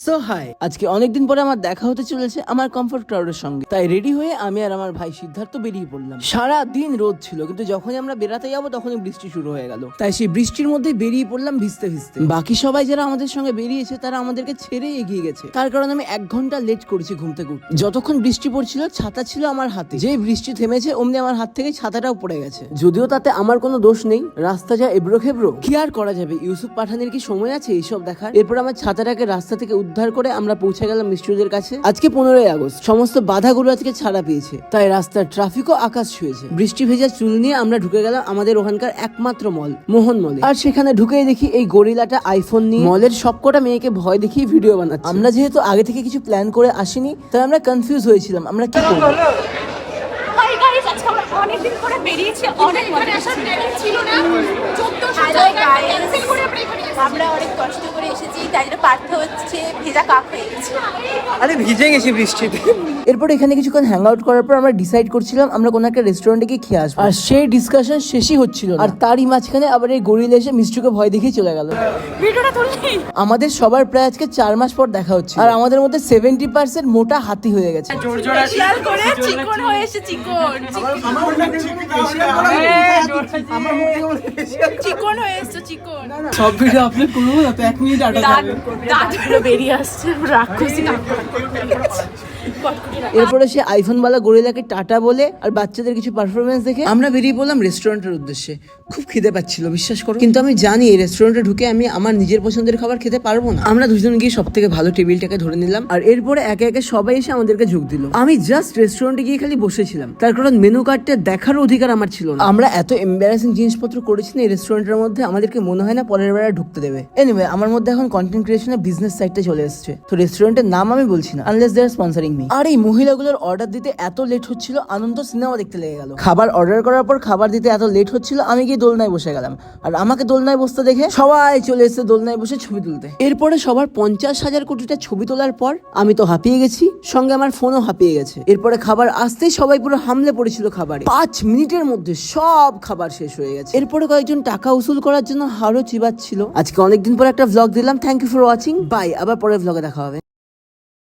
So high, আজকে অনেকদিন পরে আমার দেখা হতে চলেছে আমার কমফর্ট ক্রাউডের সঙ্গে। তাই রেডি হয়ে আমি আর আমার ভাই সিদ্ধার্থ বেরিয়ে পড়লাম। সারা দিন রোদ ছিল, কিন্তু যখনই আমরা বেড়াতে যাবো তখনই বৃষ্টি শুরু হয়ে গেল। তাই সেই বৃষ্টির মধ্যে বেরিয়ে পড়লাম ভিজতে ভিজতে। বাকি সবাই যারা আমাদের সঙ্গে বেরিয়েছে তারা আমাদেরকে ছেড়ে এগিয়ে গেছে, তার কারণে আমি 1 ঘন্টা লেট করেছি ঘুম থেকে উঠতে। যতক্ষণ বৃষ্টি পড়ছিল ছাতা ছিল আমার হাতে, যেই বৃষ্টি থেমেছে অমনি আমার হাত থেকে ছাতাটাও পড়ে গেছে। যদিও তাতে আমার কোনো দোষ নেই, রাস্তা যা এবড়ো খেবড়ো, কি আর করা যাবে। ইউসুফ পাঠানের কি সময় আছে এইসব দেখার? এরপর আমার ছাতাটাকে রাস্তা থেকে উদ্ধার করে আমরা পৌঁছে গেলাম মিষ্টিদের কাছে। আজকে 15ই আগস্ট, সমস্ত বাধাগুলো আজকে ছাড়া পেয়েছে, তাই রাস্তার ট্রাফিকও আকাশ ছুঁয়েছে। বৃষ্টি ভেজা চুল নিয়ে আমরা ঢুকে গেলাম আমাদের ওখানকার একমাত্র মল, মোহন মলে। আর সেখানে ঢুকেই দেখি এই গরিলাটা আইফোন নিয়ে মলের সবকটা মেয়েকে ভয় দেখিয়ে ভিডিও বানাচ্ছে। আমরা যেহেতু আগে থেকে কিছু প্ল্যান করে আসিনি, তাই আমরা কনফিউজ হয়েছিলাম আমরা কি করবো। অনেকদিন করে বেরিয়েছি, অনেক মজা আসার প্ল্যানিং ছিল না। 1400 ক্যান্সেল করে আমরা অনেক কষ্ট করে এসেছি, তাই জন্য পার্থ হচ্ছে ভেজা কাপ হয়ে গেছে। আরে ভিজে গেছি বৃষ্টিতে। এরপর এখানে কিছুক্ষণ হ্যাং আউট করার পর আমরা ডিসাইড করছিলাম আমরা কোনো একটা রেস্টুরেন্টে গিয়ে খেয়ে আসবো। আর সেই ডিসকাশন শেষই হচ্ছিল না, আর তারই মাঝখানে আবার এই গরিলা এসে মিষ্টিকে ভয় দেখিয়ে চলে গেল। ভিডিওটা তুললি? আমাদের সবার প্রায় আজকে 4 মাস পর দেখা হচ্ছে, আর আমাদের মধ্যে 70% মোটা হাতি হয়ে গেছে। স্পেশাল করে চিকন হয়ে এসে চিকন চিকন হয়ে এসছে চিকন। সব ভিডিও আপলোড করবো না তো 1 মিনিট আটা যাবে। দাঁতগুলো বেরিয়ে আসছে, রাক্ষসী কাপ। এরপরে সে আইফোন ওয়ালা গরিলাকে টাটা বলে আর বাচ্চাদের কিছু পারফরমেন্স দেখে আমরা বেরিয়ে পড়লাম রেস্টুরেন্টের উদ্দেশ্যে। খুব খিদে পাচ্ছিল বিশ্বাস করো, কিন্তু আমি জানি এই রেস্টুরেন্টে ঢুকে আমি আমার নিজের পছন্দের খাবার খেতে পারবো না। আমরা দুজন গিয়ে সব থেকে ভালো টেবিলটাকে ধরে নিলাম, আর এরপরে একে একে সবাই এসে আমাদেরকে যোগ দিল। আমি জাস্ট রেস্টুরেন্টে গিয়ে খালি বসেছিলাম, তার কারণ মেনু কার্ডটা দেখার অধিকার আমার ছিল না। আমরা এত এম্বারাসিং জিনিসপত্র করেছি না এই রেস্টুরেন্টের মধ্যে, আমাদেরকে মনে হয় না পরের বার ঢুকতে দেবে। এনিওয়ে, আমার মধ্যে এখন কন্টেন্ট ক্রিয়েশনের বিজনেস সাইডটা চলে এসেছে, তো রেস্টুরেন্টের নাম আমি বলছি না আনলেস দে আর স্পন্সরিং মি। আর এই মহিলাগুলোর অর্ডার দিতে এত লেট হচ্ছিল, আনন্দ সিনেমা দেখতে লেগে গেল। খাবার অর্ডার করার পর খাবার দিতে এত লেট হচ্ছিল, আমি গিয়ে দোলনায় বসে গেলাম। আর আমাকে দোলনায় বসতে দেখে সবাই চলে এসেছে দোলনায় বসে ছবি তুলতে। এরপরে সবার 50,000 কোটিটা ছবি তোলার পর আমি তো হাঁপিয়ে গেছি, সঙ্গে আমার ফোনও হাঁপিয়ে গেছে। এরপরে খাবার আসতেই সবাই পুরো হামলে পড়েছিল খাবারে। 5 মিনিটের মধ্যে সব খাবার শেষ হয়ে গেছে। এরপরে কয়েকজন টাকা উসুল করার জন্য হাড়ও চিবাচ্ছিল। আজকে অনেকদিন পর একটা ভ্লগ দিলাম। Thank you for watching, bye. আবার পরের ভ্লগে দেখা হবে।